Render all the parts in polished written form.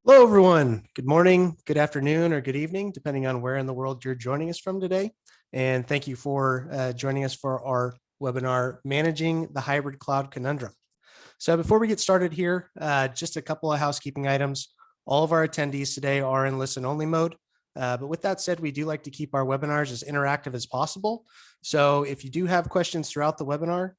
Hello, everyone. Good morning, good afternoon, or good evening, depending on where in the world you're joining us from today. And thank you for joining us for our webinar, Managing the Hybrid Cloud Conundrum. So before we get started here, just a couple of housekeeping items. All of our attendees today are in listen-only mode. But with that said, we do like to keep our webinars as interactive as possible. So if you do have questions throughout the webinar,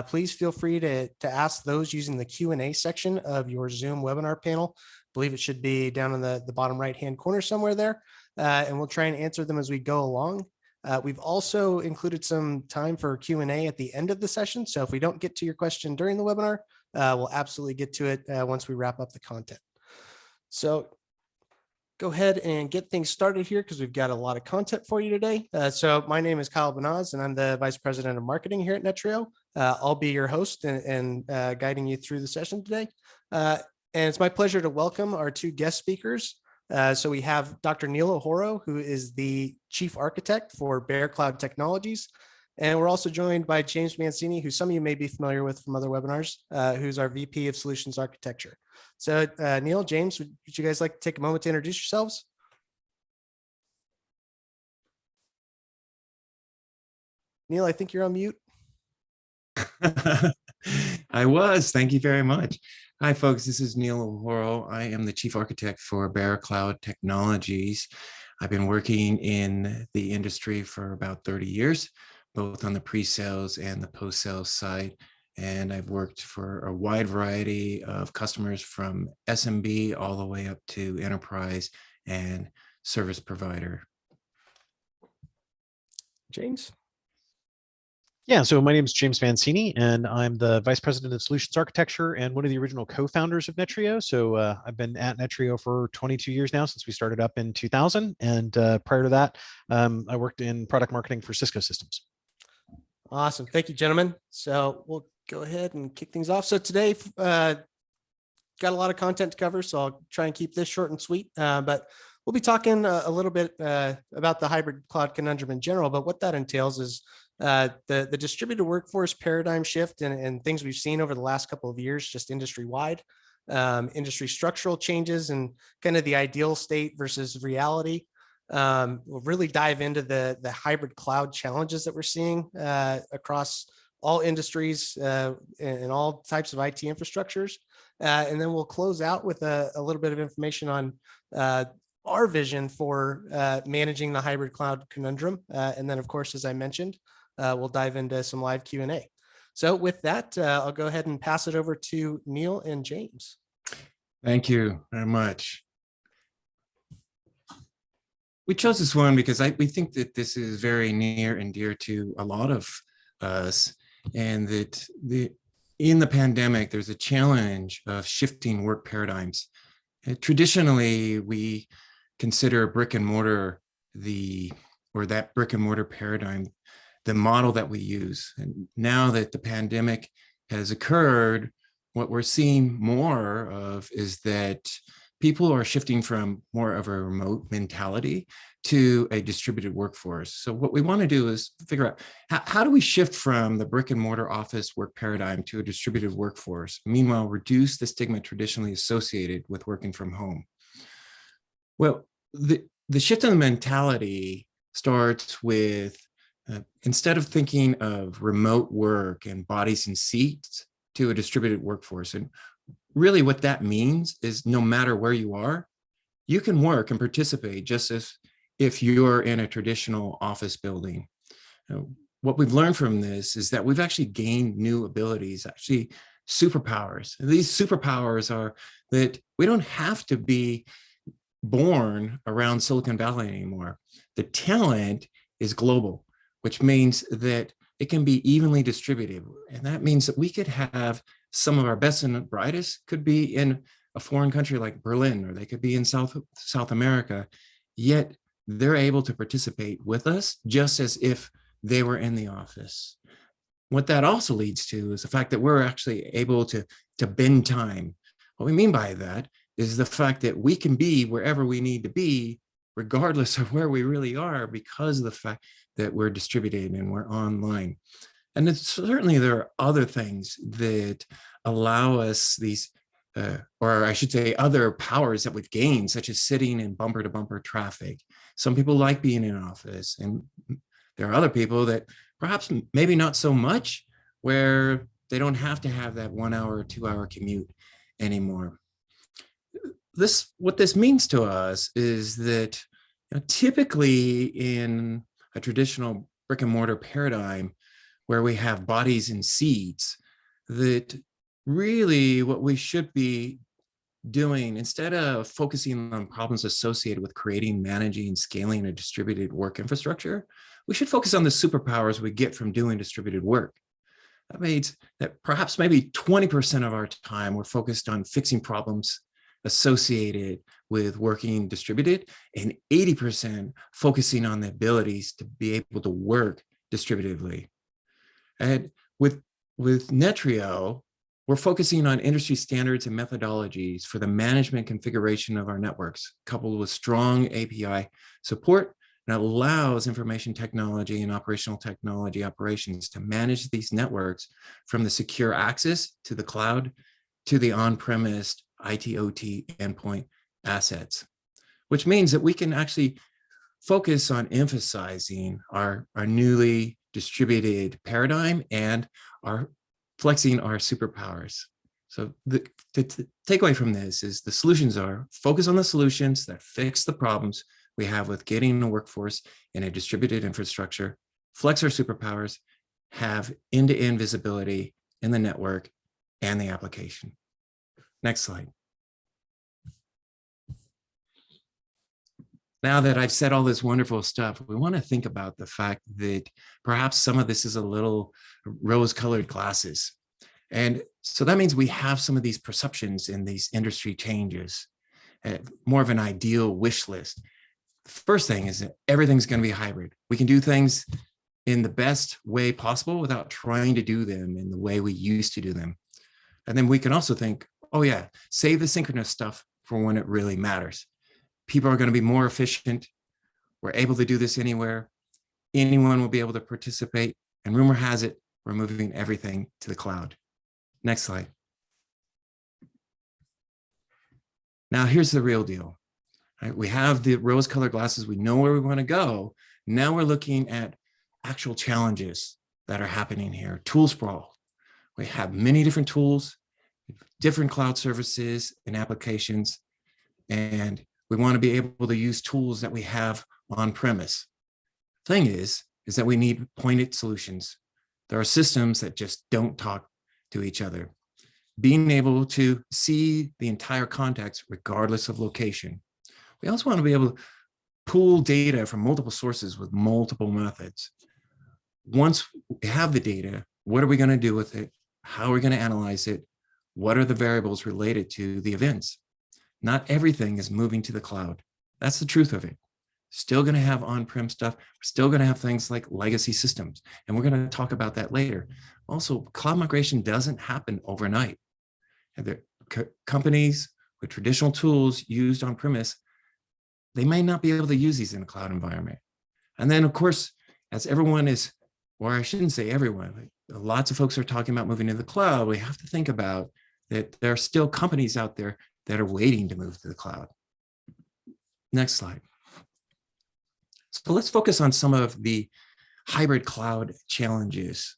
please feel free to ask those using the Q&A section of your Zoom webinar panel. I believe it should be down in the bottom right-hand corner somewhere there. And we'll try and answer them as we go along. We've also included some time for Q&A at the end of the session. So if we don't get to your question during the webinar, we'll absolutely get to it once we wrap up the content. So go ahead and get things started here because we've got a lot of content for you today. So my name is Kyle Banaz, and I'm the Vice President of Marketing here at Netreo. I'll be your host and guiding you through the session today. And it's my pleasure to welcome our two guest speakers. So we have Dr. Neil Ohoro, who is the Chief Architect for Bear Cloud Technologies. And we're also joined by James Mancini, who some of you may be familiar with from other webinars, who's our VP of Solutions Architecture. So Neil, James, would you guys like to take a moment to introduce yourselves? Neil, I think you're on mute. I was. Thank you very much. Hi, folks. This is Neil Ohoro. I am the Chief Architect for Bear Cloud Technologies. I've been working in the industry for about 30 years, both on the pre-sales and the post-sales side. And I've worked for a wide variety of customers from SMB all the way up to enterprise and service provider. James? Yeah, so my name is James Mancini, and I'm the Vice President of Solutions Architecture and one of the original co-founders of Netreo. So I've been at Netreo for 22 years now, since we started up in 2000. And prior to that, I worked in product marketing for Cisco Systems. Awesome. Thank you, gentlemen. So we'll go ahead and kick things off. So today, got a lot of content to cover, so I'll try and keep this short and sweet. But we'll be talking a little bit about the hybrid cloud conundrum in general, but what that entails is the distributed workforce paradigm shift and things we've seen over the last couple of years, just industry-wide, industry structural changes and kind of the ideal state versus reality. We'll really dive into the hybrid cloud challenges that we're seeing across all industries and all types of IT infrastructures. And then we'll close out with a little bit of information on our vision for managing the hybrid cloud conundrum. And then, of course, as I mentioned, we'll dive into some live Q&A. So with that, I'll go ahead and pass it over to Neil and James. Thank you very much. We chose this one because we think that this is very near and dear to a lot of us, and that in the pandemic, there's a challenge of shifting work paradigms. Traditionally, we consider brick and mortar that brick and mortar paradigm the model that we use. And now that the pandemic has occurred, what we're seeing more of is that people are shifting from more of a remote mentality to a distributed workforce. So what we want to do is figure out how do we shift from the brick and mortar office work paradigm to a distributed workforce, meanwhile reduce the stigma traditionally associated with working from home. Well, the shift in the mentality starts with instead of thinking of remote work and bodies in seats to a distributed workforce. And really what that means is no matter where you are, you can work and participate just as if you're in a traditional office building. What we've learned from this is that we've actually gained new abilities, actually superpowers. And these superpowers are that we don't have to be born around Silicon Valley anymore. The talent is global, which means that it can be evenly distributed. And that means that we could have some of our best and brightest could be in a foreign country like Berlin, or they could be in South America, yet they're able to participate with us just as if they were in the office. What that also leads to is the fact that we're actually able to bend time. What we mean by that is the fact that we can be wherever we need to be, regardless of where we really are, because of the fact that we're distributed and we're online. And certainly there are other things that allow us these or I should say other powers that we've gained, such as sitting in bumper to bumper traffic. Some people like being in office, and there are other people that perhaps maybe not so much, where they don't have to have that 1 hour or 2 hour commute anymore. What this means to us is that typically in a traditional brick and mortar paradigm where we have bodies and seats, that really what we should be doing, instead of focusing on problems associated with creating, managing, and scaling a distributed work infrastructure, we should focus on the superpowers we get from doing distributed work. That means that perhaps maybe 20% of our time we're focused on fixing problems associated with working distributed, and 80% focusing on the abilities to be able to work distributively. And with Netreo, we're focusing on industry standards and methodologies for the management configuration of our networks, coupled with strong API support that allows information technology and operational technology operations to manage these networks from the secure access to the cloud to the on-premise IT/OT endpoint assets, which means that we can actually focus on emphasizing our newly distributed paradigm and our flexing our superpowers. So the takeaway from this is the solutions are focus on the solutions that fix the problems we have with getting a workforce in a distributed infrastructure, flex our superpowers, have end-to-end visibility in the network and the application. Next slide. Now that I've said all this wonderful stuff, we want to think about the fact that perhaps some of this is a little rose-colored glasses. And so that means we have some of these perceptions in these industry changes, more of an ideal wish list. First thing is that everything's going to be hybrid. We can do things in the best way possible without trying to do them in the way we used to do them. And then we can also think, oh yeah, save the synchronous stuff for when it really matters. People are going to be more efficient. We're able to do this anywhere. Anyone will be able to participate. And rumor has it, we're moving everything to the cloud. Next slide. Now here's the real deal. Right? We have the rose-colored glasses. We know where we want to go. Now we're looking at actual challenges that are happening here. Tool sprawl. We have many different tools, different cloud services and applications, and we want to be able to use tools that we have on premise. Thing is that we need pointed solutions. There are systems that just don't talk to each other. Being able to see the entire context regardless of location. We also want to be able to pool data from multiple sources with multiple methods. Once we have the data, what are we going to do with it? How are we going to analyze it? What are the variables related to the events? Not everything is moving to the cloud. That's the truth of it. Still going to have on-prem stuff. We're still going to have things like legacy systems. And we're going to talk about that later. Also, cloud migration doesn't happen overnight. And the companies with traditional tools used on-premise, they may not be able to use these in a cloud environment. And then, of course, as everyone is, or I shouldn't say everyone, lots of folks are talking about moving to the cloud, we have to think about that there are still companies out there that are waiting to move to the cloud. Next slide. So let's focus on some of the hybrid cloud challenges.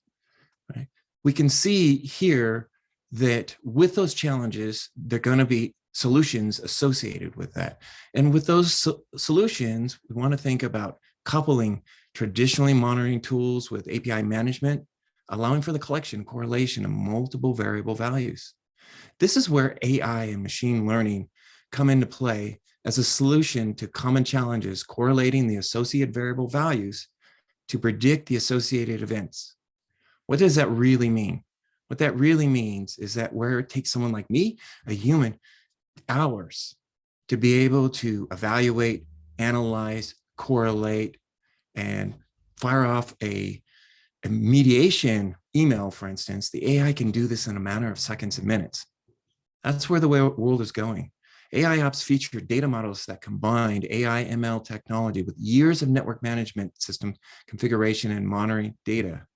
Right? We can see here that with those challenges, there are going to be solutions associated with that. And with those solutions, we want to think about coupling traditionally monitoring tools with API management, allowing for the collection, correlation of multiple variable values. This is where AI and machine learning come into play as a solution to common challenges, correlating the associated variable values to predict the associated events. What does that really mean? What that really means is that where it takes someone like me, a human, hours to be able to evaluate, analyze, correlate, and fire off a mediation email, for instance, the AI can do this in a matter of seconds and minutes. That's where the world is going. AI ops feature data models that combined AI ML technology with years of network management system configuration and monitoring data.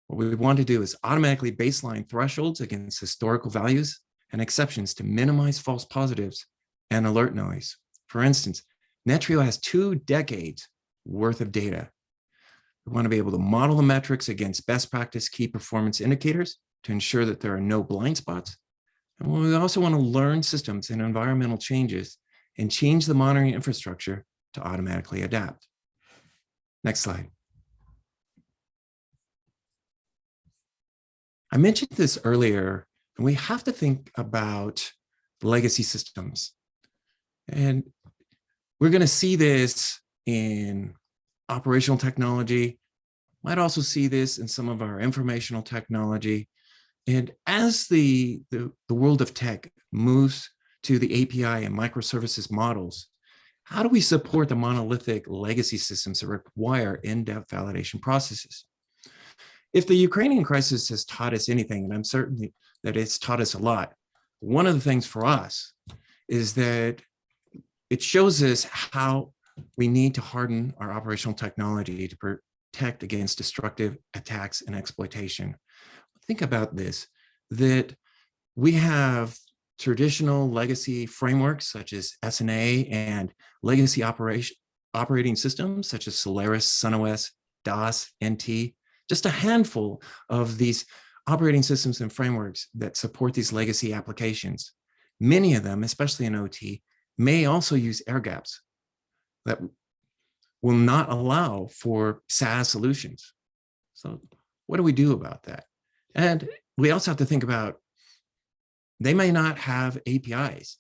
What we want to do is automatically baseline thresholds against historical values and exceptions to minimize false positives and alert noise. For instance, Netreo has 2 decades worth of data. We want to be able to model the metrics against best practice key performance indicators to ensure that there are no blind spots. And we also want to learn systems and environmental changes and change the monitoring infrastructure to automatically adapt. Next slide. I mentioned this earlier, and we have to think about legacy systems. And we're going to see this in operational technology, might also see this in some of our informational technology. And as the world of tech moves to the API and microservices models, how do we support the monolithic legacy systems that require in-depth validation processes? If the Ukrainian crisis has taught us anything, and I'm certain that it's taught us a lot, one of the things for us is that it shows us how we need to harden our operational technology to protect against destructive attacks and exploitation. Think about this, that we have traditional legacy frameworks such as SNA and legacy operating systems such as Solaris, SunOS, DOS, NT, just a handful of these operating systems and frameworks that support these legacy applications. Many of them, especially in OT, may also use air gaps that will not allow for SaaS solutions. So what do we do about that? And we also have to think about, they may not have APIs.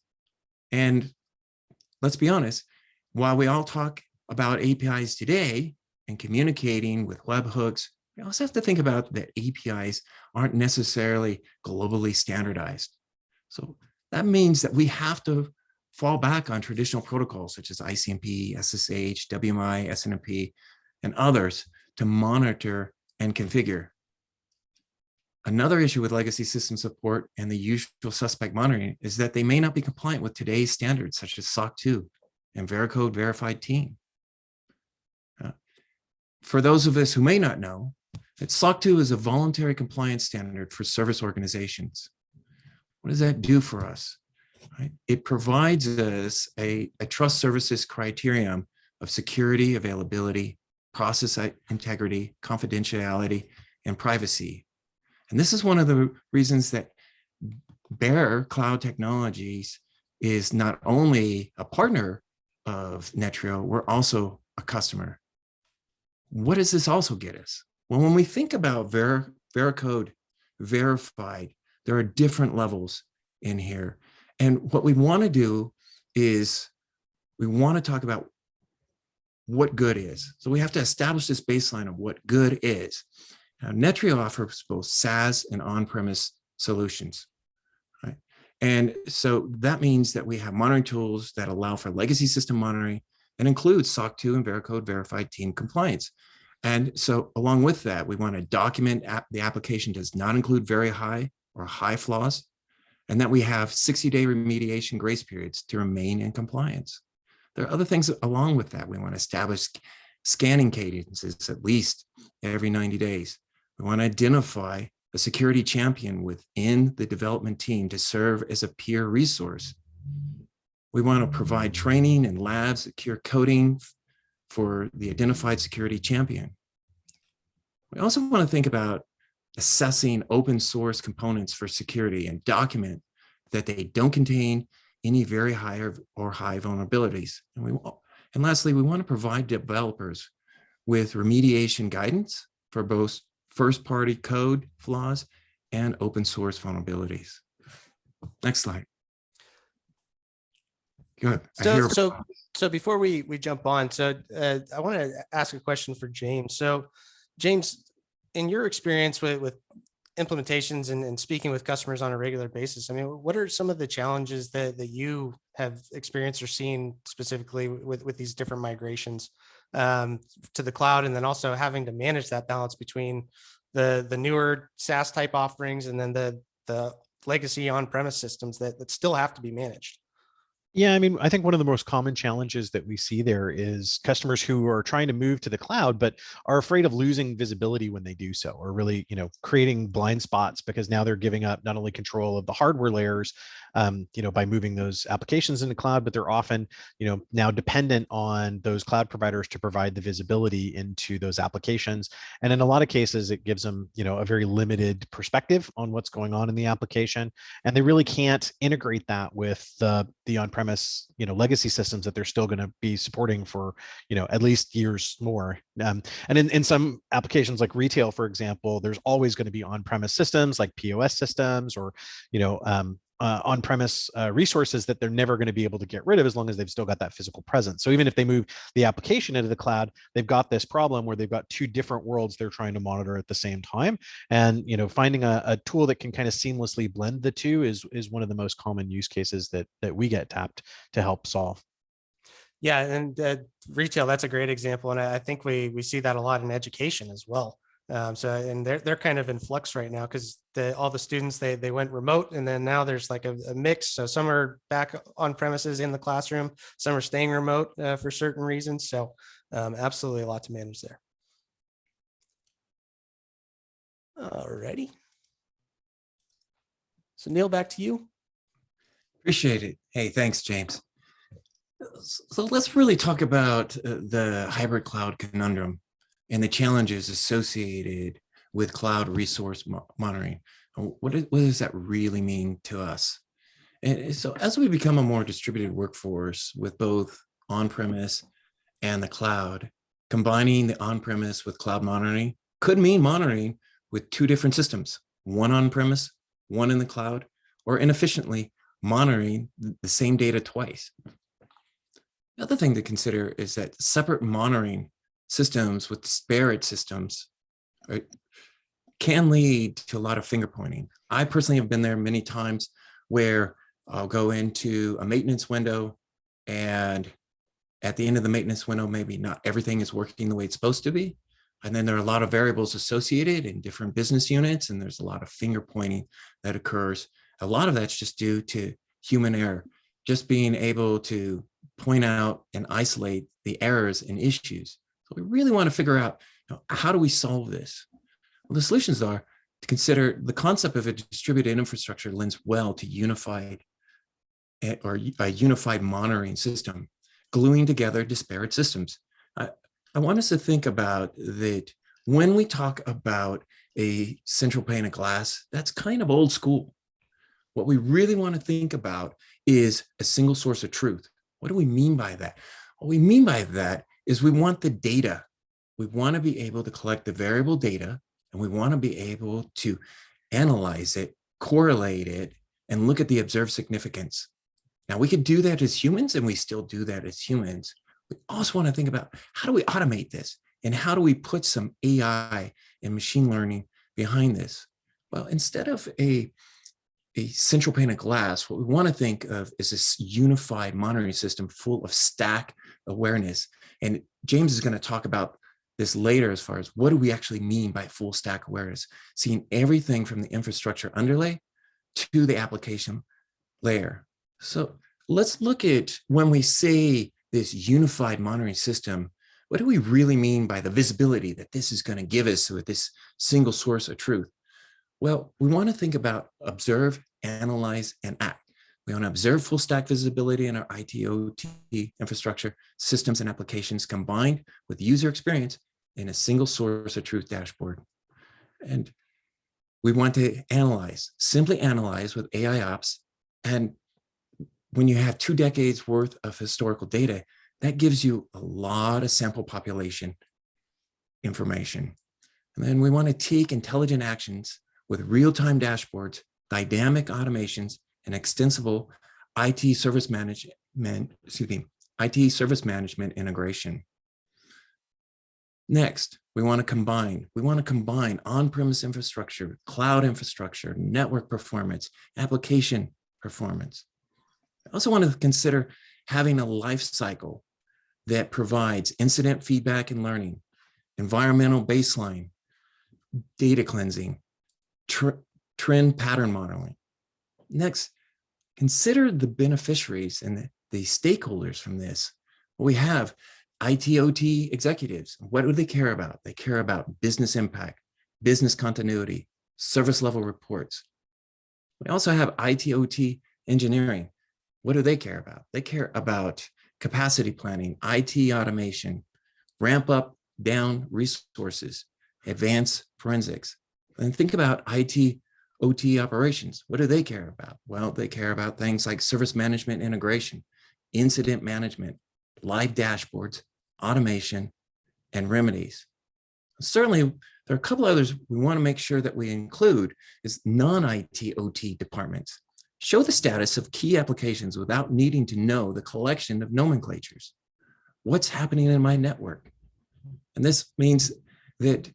And let's be honest, while we all talk about APIs today and communicating with webhooks, we also have to think about that APIs aren't necessarily globally standardized. So that means that we have to fall back on traditional protocols such as ICMP, SSH, WMI, SNMP, and others to monitor and configure. Another issue with legacy system support and the usual suspect monitoring is that they may not be compliant with today's standards such as SOC 2 and Veracode Verified Team. For those of us who may not know, that SOC 2 is a voluntary compliance standard for service organizations. What does that do for us? Right? It provides us a trust services criterion of security, availability, process integrity, confidentiality, and privacy. And this is one of the reasons that Bear Cloud Technologies is not only a partner of Netreo, we're also a customer. What does this also get us? Well, when we think about Veracode Verified, there are different levels in here. And what we want to do is we want to talk about what good is. So we have to establish this baseline of what good is. Now, Netreo offers both SaaS and on-premise solutions, right? And so that means that we have monitoring tools that allow for legacy system monitoring and include SOC 2 and Veracode Verified Team compliance. And so along with that, we want to document the application does not include very high or high flaws, and that we have 60-day remediation grace periods to remain in compliance. There are other things along with that. We want to establish scanning cadences at least every 90 days. We want to identify a security champion within the development team to serve as a peer resource. We want to provide training and labs, secure coding for the identified security champion. We also want to think about assessing open source components for security and document that they don't contain any very high or high vulnerabilities. And lastly, we want to provide developers with remediation guidance for both first-party code flaws and open source vulnerabilities. Next slide. Good. So before we jump on, I want to ask a question for James. So James, in your experience with implementations and speaking with customers on a regular basis, I mean, what are some of the challenges that you have experienced or seen specifically with these different migrations to the cloud, and then also having to manage that balance between the newer SaaS type offerings and then the legacy on-premise systems that still have to be managed? Yeah, I mean, I think one of the most common challenges that we see there is customers who are trying to move to the cloud, but are afraid of losing visibility when they do so, or really, creating blind spots because now they're giving up not only control of the hardware layers, by moving those applications in the cloud, but they're often, now dependent on those cloud providers to provide the visibility into those applications. And in a lot of cases, it gives them, a very limited perspective on what's going on in the application, and they really can't integrate that with the on-premise legacy systems that they're still going to be supporting for at least years more. And in some applications like retail, for example, there's always going to be on-premise systems like POS systems, or on-premise resources that they're never going to be able to get rid of as long as they've still got that physical presence. So even if they move the application into the cloud, they've got this problem where they've got two different worlds they're trying to monitor at the same time. And finding a tool that can kind of seamlessly blend the two is one of the most common use cases that we get tapped to help solve. Yeah, and retail, that's a great example, and I think we see that a lot in education as well. So, and they're kind of in flux right now because all the students they went remote, and then now there's like a mix. So some are back on premises in the classroom, some are staying remote for certain reasons. So absolutely a lot to manage there. Alrighty. So Neil, back to you. Appreciate it. Hey, thanks, James. So let's really talk about the hybrid cloud conundrum and the challenges associated with cloud resource monitoring. What does that really mean to us? And so as we become a more distributed workforce with both on-premise and the cloud, combining the on-premise with cloud monitoring could mean monitoring with two different systems, one on-premise, one in the cloud, or inefficiently monitoring the same data twice. The other thing to consider is that separate monitoring systems with disparate systems, right, can lead to a lot of finger pointing. I personally have been there many times where I'll go into a maintenance window, and at the end of the maintenance window, maybe not everything is working the way it's supposed to be. And then there are a lot of variables associated in different business units, and there's a lot of finger pointing that occurs. A lot of that's just due to human error, just being able to point out and isolate the errors and issues. So we really want to figure out, how do we solve this? Well, the solutions are to consider the concept of a distributed infrastructure lends well to unified or a unified monitoring system, gluing together disparate systems. I want us to think about that when we talk about a central pane of glass, that's kind of old school. What we really want to think about is a single source of truth. What do we mean by that? What we mean by that is we want the data. We want to be able to collect the variable data, and we want to be able to analyze it, correlate it, and look at the observed significance. Now, we could do that as humans, and we still do that as humans. We also want to think about, how do we automate this? And how do we put some AI and machine learning behind this? Well, instead of a central pane of glass, what we want to think of is this unified monitoring system full of stack awareness. And James is going to talk about this later as far as what do we actually mean by full stack awareness, seeing everything from the infrastructure underlay to the application layer. So let's look at when we say this unified monitoring system, what do we really mean by the visibility that this is going to give us with this single source of truth? Well, we want to think about observe, analyze, and act. We want to observe full stack visibility in our IT/OT infrastructure, systems, and applications combined with user experience in a single source of truth dashboard. And we want to analyze, simply analyze with AI ops. And when you have 2 decades worth of historical data, that gives you a lot of sample population information. And then we want to take intelligent actions with real-time dashboards, dynamic automations, and extensible IT service management integration. Next, we want to combine on-premise infrastructure, cloud infrastructure, network performance, application performance. I also want to consider having a life cycle that provides incident feedback and learning, environmental baseline, data cleansing, trend pattern modeling. Next, consider the beneficiaries and the stakeholders from this, we have IT/OT executives. What do they care about? They care about business impact, business continuity, service level reports. We also have IT/OT engineering. What do they care about? They care about capacity planning, IT automation, ramp up, down resources, advanced forensics. And think about IT/OT operations. What do they care about? Well, they care about things like service management integration, incident management, live dashboards, automation, and remedies. Certainly, there are a couple others we want to make sure that we include is non-IT/OT departments. Show the status of key applications without needing to know the collection of nomenclatures. What's happening in my network? And this means that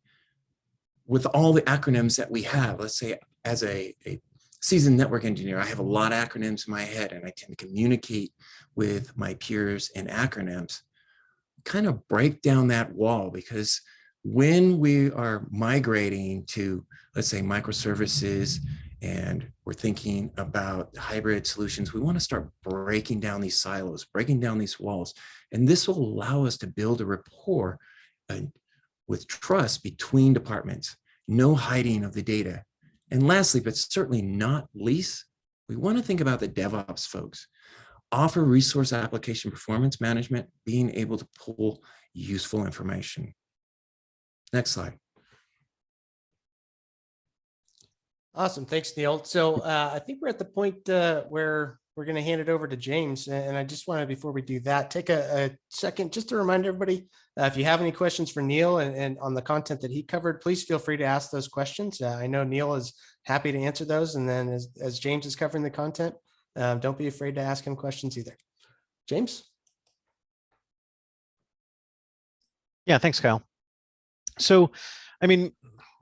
with all the acronyms that we have, let's say as a seasoned network engineer, I have a lot of acronyms in my head and I tend to communicate with my peers in acronyms, kind of break down that wall, because when we are migrating to, let's say, microservices and we're thinking about hybrid solutions, we want to start breaking down these silos, breaking down these walls. And this will allow us to build a rapport with trust between departments, no hiding of the data. And lastly, but certainly not least, we want to think about the DevOps folks. Offer resource application performance management, being able to pull useful information. Next slide. Awesome. Thanks, Neil. So I think we're at the point where we're going to hand it over to James. And I just want to, before we do that, take a second just to remind everybody, if you have any questions for Neil and on the content that he covered, please feel free to ask those questions. I know Neil is happy to answer those. And then as James is covering the content, don't be afraid to ask him questions either. James? Yeah, thanks, Kyle. So, I mean,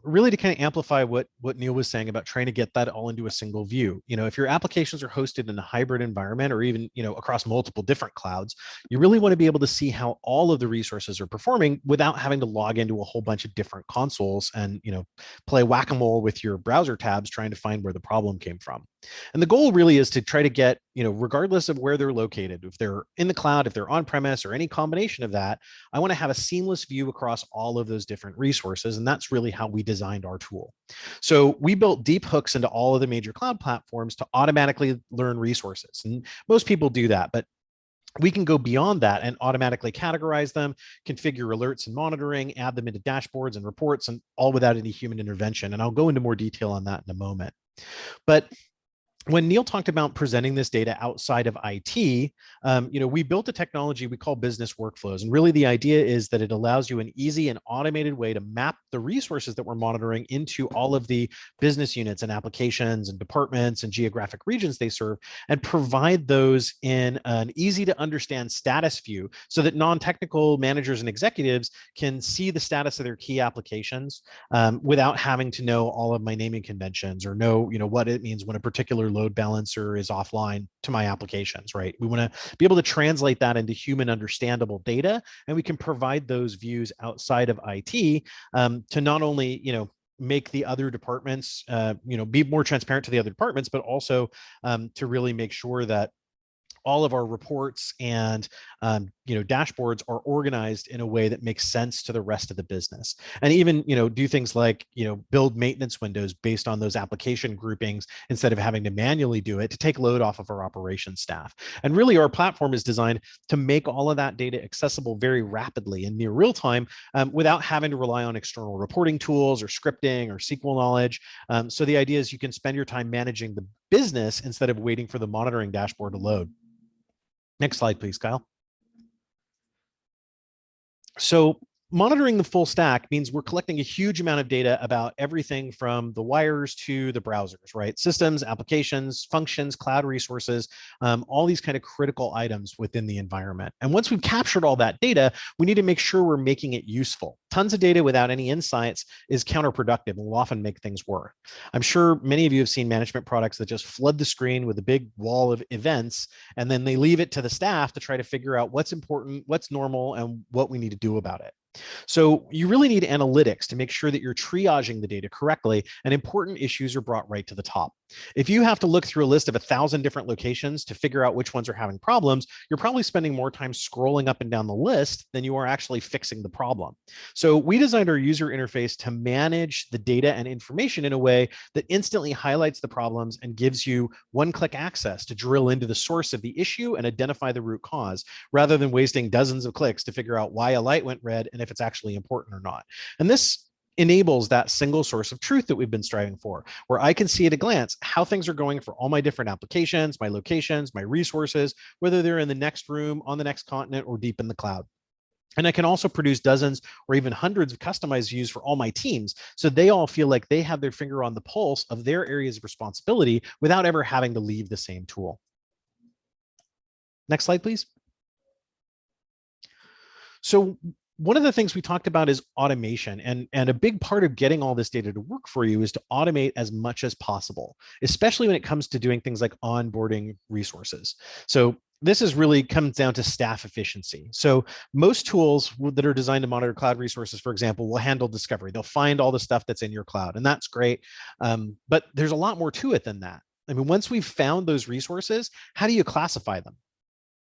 really to kind of amplify what Neil was saying about trying to get that all into a single view. You know, if your applications are hosted in a hybrid environment or even, you know, across multiple different clouds, you really want to be able to see how all of the resources are performing without having to log into a whole bunch of different consoles and, you know, play whack-a-mole with your browser tabs trying to find where the problem came from. And the goal really is to try to get, you know, regardless of where they're located, if they're in the cloud, if they're on premise or any combination of that, I want to have a seamless view across all of those different resources. And that's really how we designed our tool. So we built deep hooks into all of the major cloud platforms to automatically learn resources. And most people do that, but we can go beyond that and automatically categorize them, configure alerts and monitoring, add them into dashboards and reports, and all without any human intervention. And I'll go into more detail on that in a moment. But when Neil talked about presenting this data outside of IT, you know, we built a technology we call business workflows. And really the idea is that it allows you an easy and automated way to map the resources that we're monitoring into all of the business units and applications and departments and geographic regions they serve, and provide those in an easy to understand status view so that non-technical managers and executives can see the status of their key applications without having to know all of my naming conventions or know, you know, what it means when a particular load balancer is offline to my applications, right? We want to be able to translate that into human understandable data, and we can provide those views outside of IT to not only, you know, make the other departments, you know, be more transparent to the other departments, but also to really make sure that all of our reports and you know, dashboards are organized in a way that makes sense to the rest of the business. And even, you know, do things like, you know, build maintenance windows based on those application groupings instead of having to manually do it, to take load off of our operations staff. And really our platform is designed to make all of that data accessible very rapidly in near real time without having to rely on external reporting tools or scripting or SQL knowledge. So the idea is you can spend your time managing the business instead of waiting for the monitoring dashboard to load. Next slide, please, Kyle. So monitoring the full stack means we're collecting a huge amount of data about everything from the wires to the browsers, right? Systems, applications, functions, cloud resources, all these kind of critical items within the environment. And once we've captured all that data, we need to make sure we're making it useful. Tons of data without any insights is counterproductive and will often make things worse. I'm sure many of you have seen management products that just flood the screen with a big wall of events, and then they leave it to the staff to try to figure out what's important, what's normal, and what we need to do about it. So you really need analytics to make sure that you're triaging the data correctly and important issues are brought right to the top. If you have to look through a list of 1,000 different locations to figure out which ones are having problems, you're probably spending more time scrolling up and down the list than you are actually fixing the problem. So we designed our user interface to manage the data and information in a way that instantly highlights the problems and gives you one-click access to drill into the source of the issue and identify the root cause, rather than wasting dozens of clicks to figure out why a light went red and if it's actually important or not. And this enables that single source of truth that we've been striving for, where I can see at a glance how things are going for all my different applications, my locations, my resources, whether they're in the next room, on the next continent, or deep in the cloud. And I can also produce dozens or even hundreds of customized views for all my teams, so they all feel like they have their finger on the pulse of their areas of responsibility without ever having to leave the same tool. Next slide, please. So one of the things we talked about is automation, and a big part of getting all this data to work for you is to automate as much as possible, especially when it comes to doing things like onboarding resources. So this is really comes down to staff efficiency. So most tools that are designed to monitor cloud resources, for example, will handle discovery. They'll find all the stuff that's in your cloud, and that's great. But there's a lot more to it than that. I mean, once we've found those resources, how do you classify them?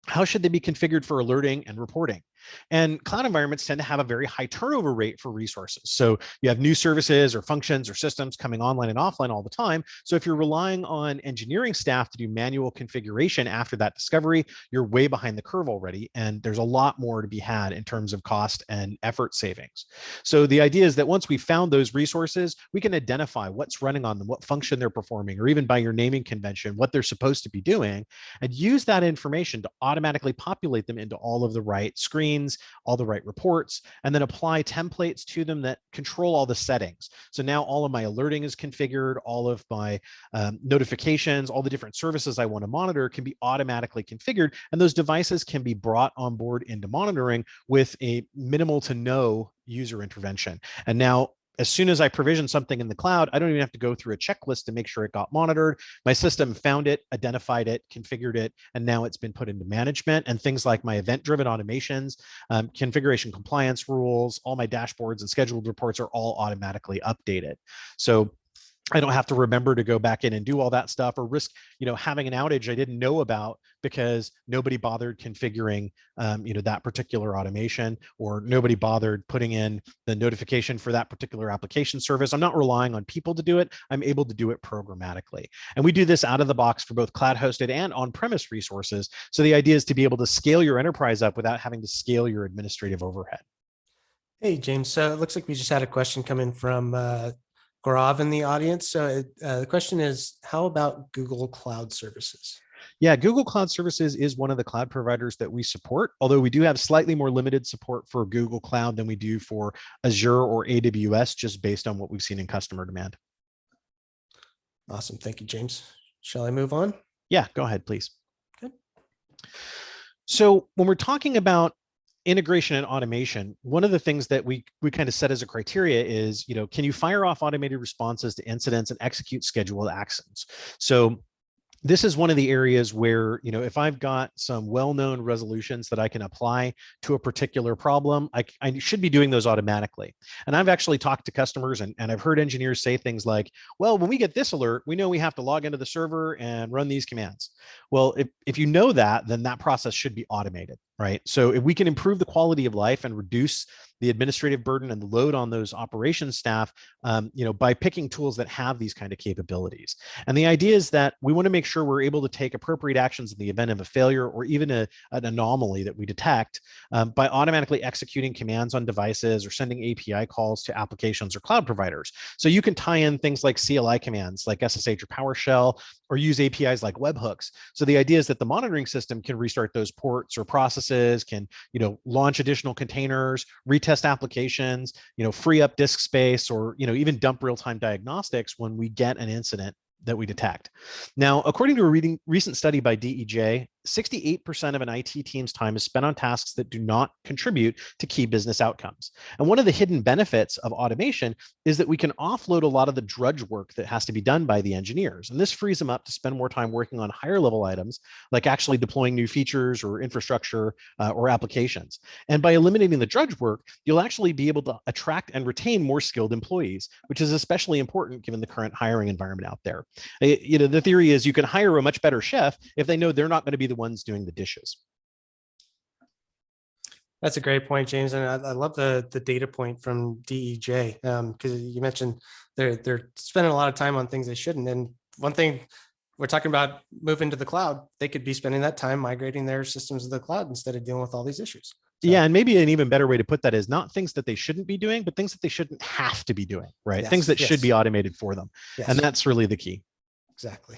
How should they be configured for alerting and reporting? And cloud environments tend to have a very high turnover rate for resources. So you have new services or functions or systems coming online and offline all the time. So if you're relying on engineering staff to do manual configuration after that discovery, you're way behind the curve already. And there's a lot more to be had in terms of cost and effort savings. So the idea is that once we've found those resources, we can identify what's running on them, what function they're performing, or even by your naming convention, what they're supposed to be doing, and use that information to automatically populate them into all of the right screens, all the right reports, and then apply templates to them that control all the settings. So now all of my alerting is configured, all of my notifications, all the different services I want to monitor can be automatically configured, and those devices can be brought on board into monitoring with a minimal to no user intervention. And now, as soon as I provision something in the cloud, I don't even have to go through a checklist to make sure it got monitored. My system found it, identified it, configured it, and now it's been put into management. And things like my event-driven automations, configuration compliance rules, all my dashboards and scheduled reports are all automatically updated. So I don't have to remember to go back in and do all that stuff, or risk, having an outage I didn't know about because nobody bothered configuring, that particular automation, or nobody bothered putting in the notification for that particular application service. I'm not relying on people to do it. I'm able to do it programmatically. And we do this out of the box for both cloud hosted and on-premise resources. So the idea is to be able to scale your enterprise up without having to scale your administrative overhead. Hey, James. So it looks like we just had a question come in from Gaurav in the audience. So the question is, how about Google Cloud Services? Yeah, Google Cloud Services is one of the cloud providers that we support, although we do have slightly more limited support for Google Cloud than we do for Azure or AWS, just based on what we've seen in customer demand. Awesome. Thank you, James. Shall I move on? Yeah, go ahead, please. Okay. So when we're talking about integration and automation, one of the things that we kind of set as a criteria is, can you fire off automated responses to incidents and execute scheduled actions? So this is one of the areas where, if I've got some well-known resolutions that I can apply to a particular problem, I should be doing those automatically. And I've actually talked to customers and I've heard engineers say things like, well, when we get this alert, we know we have to log into the server and run these commands. Well, if you know that, then that process should be automated, right? So if we can improve the quality of life and reduce the administrative burden and the load on those operations staff, by picking tools that have these kind of capabilities. And the idea is that we want to make sure we're able to take appropriate actions in the event of a failure or even an anomaly that we detect by automatically executing commands on devices or sending API calls to applications or cloud providers. So you can tie in things like CLI commands like SSH or PowerShell, or use APIs like webhooks. So the idea is that the monitoring system can restart those ports or processes, can launch additional containers, retest applications, free up disk space, or even dump real-time diagnostics when we get an incident that we detect. Now, according to a recent study by DEJ, 68% of an IT team's time is spent on tasks that do not contribute to key business outcomes. And one of the hidden benefits of automation is that we can offload a lot of the drudge work that has to be done by the engineers. And this frees them up to spend more time working on higher level items, like actually deploying new features or infrastructure or applications. And by eliminating the drudge work, you'll actually be able to attract and retain more skilled employees, which is especially important given the current hiring environment out there. The theory is you can hire a much better chef if they know they're not going to be the ones doing the dishes. That's a great point, James. And I love the data point from DEJ, because you mentioned they're spending a lot of time on things they shouldn't. And one thing we're talking about moving to the cloud, they could be spending that time migrating their systems to the cloud instead of dealing with all these issues. So, yeah, and maybe an even better way to put that is not things that they shouldn't be doing, but things that they shouldn't have to be doing, right? Yes, Things that should yes. be automated for them. Yes. And that's really the key. Exactly.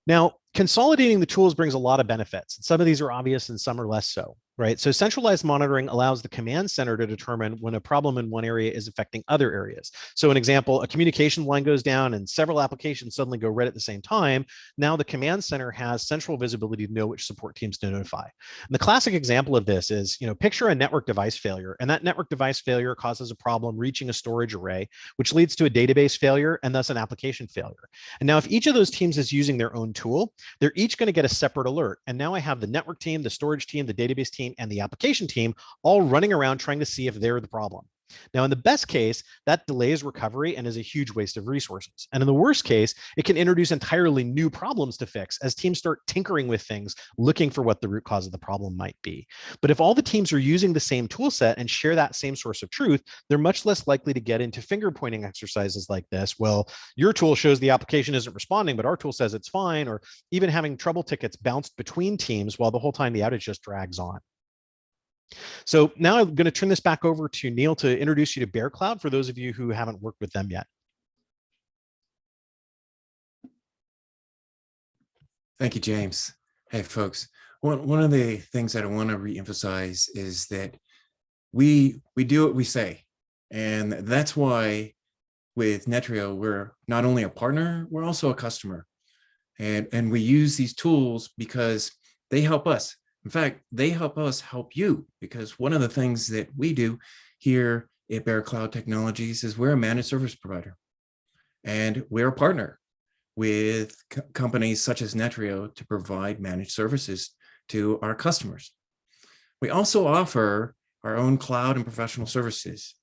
Now, consolidating the tools brings a lot of benefits. Some of these are obvious and some are less so, right? So centralized monitoring allows the command center to determine when a problem in one area is affecting other areas. So an example, a communication line goes down and several applications suddenly go red at the same time. Now the command center has central visibility to know which support teams to notify. And the classic example of this is, picture a network device failure, and that network device failure causes a problem reaching a storage array, which leads to a database failure and thus an application failure. And now if each of those teams is using their own tool, they're each going to get a separate alert. And now I have the network team, the storage team, the database team, and the application team all running around trying to see if they're the problem. Now, in the best case, that delays recovery and is a huge waste of resources. And in the worst case, it can introduce entirely new problems to fix as teams start tinkering with things, looking for what the root cause of the problem might be. But if all the teams are using the same tool set and share that same source of truth, they're much less likely to get into finger pointing exercises like this. Well, your tool shows the application isn't responding, but our tool says it's fine, or even having trouble tickets bounced between teams while the whole time the outage just drags on. So now I'm going to turn this back over to Neil to introduce you to Bear Cloud for those of you who haven't worked with them yet. Thank you, James. Hey, folks. One of the things that I want to reemphasize is that we do what we say. And that's why with Netreo, we're not only a partner, we're also a customer. And we use these tools because they help us. In fact, they help us help you, because one of the things that we do here at Bear Cloud Technologies is we're a managed service provider, and we're a partner with companies such as Netreo to provide managed services to our customers. We also offer our own cloud and professional services.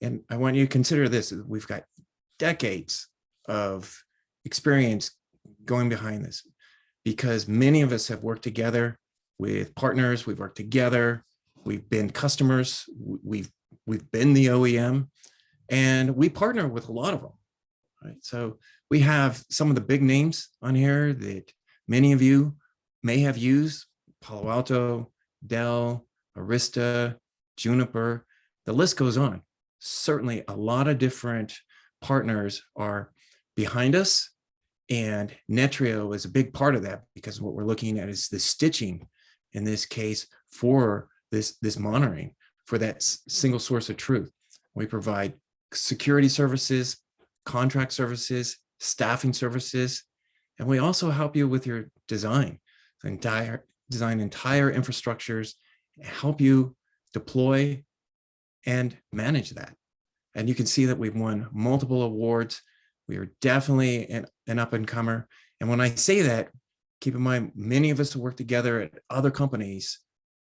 And I want you to consider this. We've got decades of experience going behind this, because many of us have worked together with partners, we've worked together, we've been customers, we've been the OEM, and we partner with a lot of them, right? So we have some of the big names on here that many of you may have used: Palo Alto, Dell, Arista, Juniper, the list goes on. Certainly a lot of different partners are behind us, and Netreo is a big part of that, because what we're looking at is the stitching in this case for this monitoring, for that single source of truth. We provide security services, contract services, staffing services, and we also help you with your design entire infrastructures, help you deploy and manage that. And you can see that we've won multiple awards. We are definitely an up-and-comer. And when I say that, keep in mind, many of us have worked together at other companies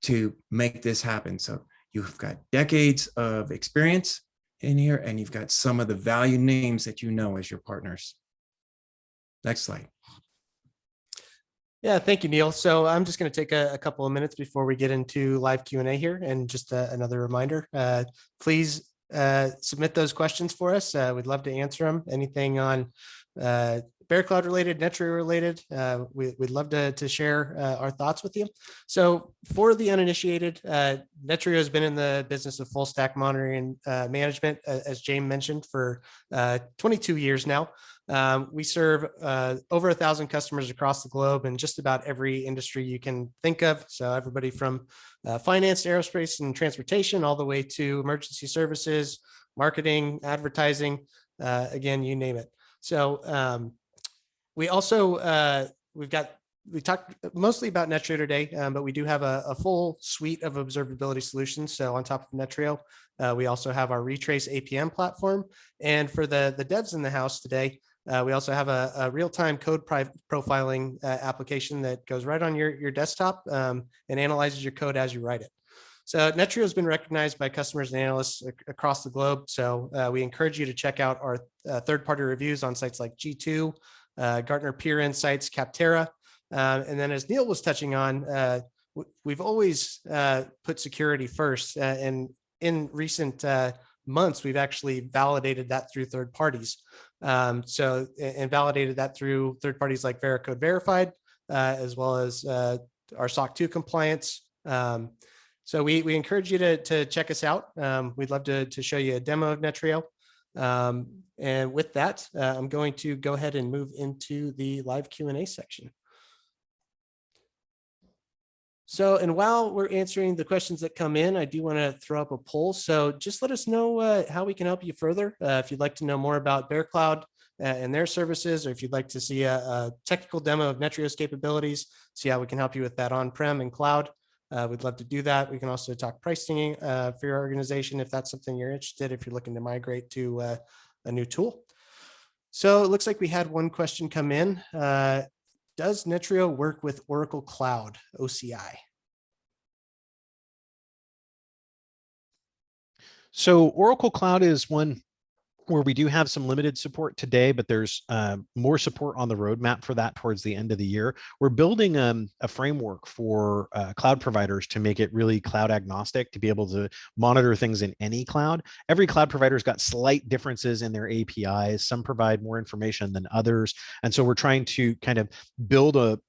to make this happen. So you've got decades of experience in here, and you've got some of the value names that you know as your partners. Next slide. Yeah, thank you, Neil. So I'm just going to take a couple of minutes before we get into live Q&A here. And just another reminder, please submit those questions for us. We'd love to answer them. Anything on Bear Cloud related, Netreo related, we'd love to share our thoughts with you. So for the uninitiated, Netreo has been in the business of full stack monitoring and management, as James mentioned, for 22 years now. We serve over 1,000 customers across the globe in just about every industry you can think of. So everybody from finance, aerospace, and transportation, all the way to emergency services, marketing, advertising. again, you name it. So we also, we talked mostly about Netreo today, but we do have a full suite of observability solutions. So on top of Netreo, we also have our Retrace APM platform. And for the devs in the house today, we also have a real-time code profiling application that goes right on your desktop and analyzes your code as you write it. So Netreo has been recognized by customers and analysts across the globe. So we encourage you to check out our third-party reviews on sites like G2, Gartner Peer Insights, Capterra. And then as Neil was touching on, we've always put security first. And in recent months, we've actually validated that through third parties. And validated that through third parties like Veracode Verified, as well as our SOC 2 compliance. So we encourage you to check us out. We'd love to show you a demo of Netreo. And with that, I'm going to go ahead and move into the live Q&A section. So, and while we're answering the questions that come in, I do want to throw up a poll. So just let us know how we can help you further. If you'd like to know more about Bear Cloud and their services, or if you'd like to see a technical demo of Netreo's capabilities, see how we can help you with that on-prem and cloud. We'd love to do that. We can also talk pricing for your organization if that's something you're interested, if you're looking to migrate to a new tool. So it looks like we had one question come in. Does Netreo work with Oracle Cloud, OCI? So Oracle Cloud is one where we do have some limited support today, but there's more support on the roadmap for that towards the end of the year. We're building a framework for cloud providers to make it really cloud agnostic, to be able to monitor things in any cloud. Every cloud provider's got slight differences in their APIs. Some provide more information than others. And so we're trying to kind of build a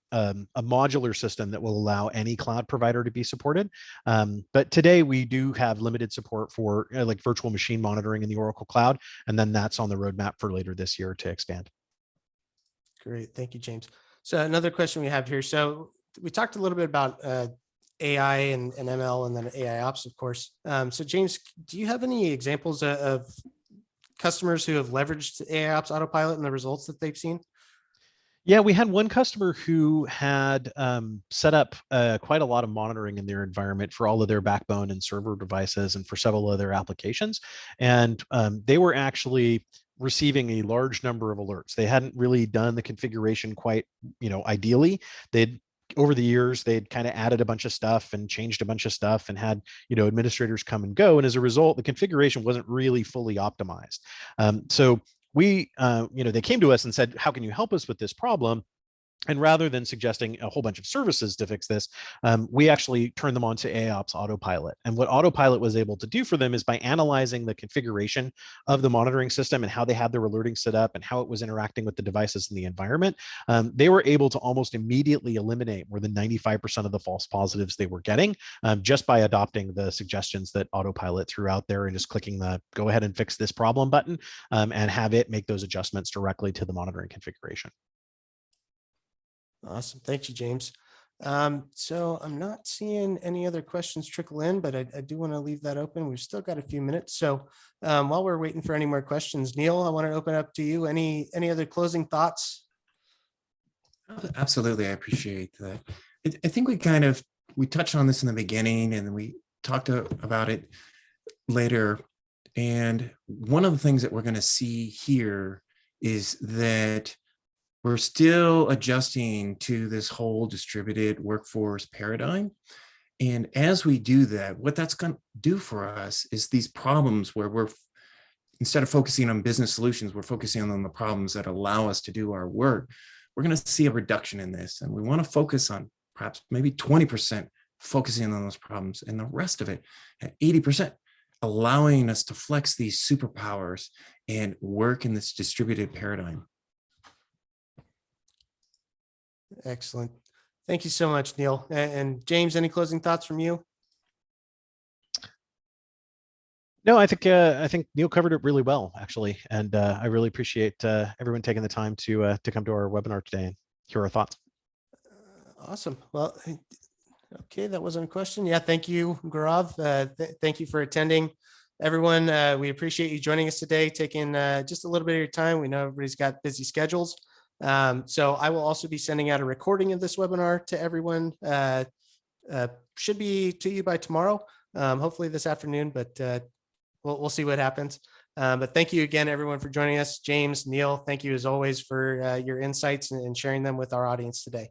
modular system that will allow any cloud provider to be supported. But today we do have limited support for like virtual machine monitoring in the Oracle Cloud. And then that's on the roadmap for later this year to expand. Great. Thank you, James. So another question we have here. So we talked a little bit about AI and ML and then AI ops, of course. So James, do you have any examples of customers who have leveraged AI ops autopilot and the results that they've seen? Yeah, we had one customer who had set up quite a lot of monitoring in their environment for all of their backbone and server devices and for several other applications. And they were actually receiving a large number of alerts. They hadn't really done the configuration quite, ideally. Over the years, they'd kind of added a bunch of stuff and changed a bunch of stuff and had, administrators come and go. And as a result, the configuration wasn't really fully optimized. So we, they came to us and said, how can you help us with this problem? And rather than suggesting a whole bunch of services to fix this, we actually turned them on to AIOps Autopilot. And what Autopilot was able to do for them is by analyzing the configuration of the monitoring system and how they had their alerting set up and how it was interacting with the devices in the environment, they were able to almost immediately eliminate more than 95% of the false positives they were getting just by adopting the suggestions that Autopilot threw out there and just clicking the go ahead and fix this problem button and have it make those adjustments directly to the monitoring configuration. Awesome. Thank you, James. So I'm not seeing any other questions trickle in, but I do want to leave that open. We've still got a few minutes. So while we're waiting for any more questions, Neil, I want to open up to you. Any other closing thoughts? Absolutely. I appreciate that. I think we touched on this in the beginning and then we talked about it later. And one of the things that we're going to see here is that we're still adjusting to this whole distributed workforce paradigm. And as we do that, what that's going to do for us is these problems where we're, instead of focusing on business solutions, we're focusing on the problems that allow us to do our work. We're going to see a reduction in this. And we want to focus on perhaps maybe 20% focusing on those problems and the rest of it at 80%, allowing us to flex these superpowers and work in this distributed paradigm. Excellent. Thank you so much, Neil. And James, any closing thoughts from you? No, I think Neil covered it really well, actually, and I really appreciate everyone taking the time to come to our webinar today and hear our thoughts. Awesome. Well, okay, that wasn't a question. Yeah, thank you, Gaurav. Thank you for attending. everyone, we appreciate you joining us today, taking just a little bit of your time. We know everybody's got busy schedules. So I will also be sending out a recording of this webinar to everyone. Should be to you by tomorrow, hopefully this afternoon, but we'll see what happens. But thank you again, everyone, for joining us. James, Neil, thank you as always for your insights and sharing them with our audience today.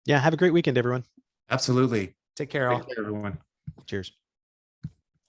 Yeah, have a great weekend, everyone. Absolutely. Take care, all. Take care, everyone. Cheers.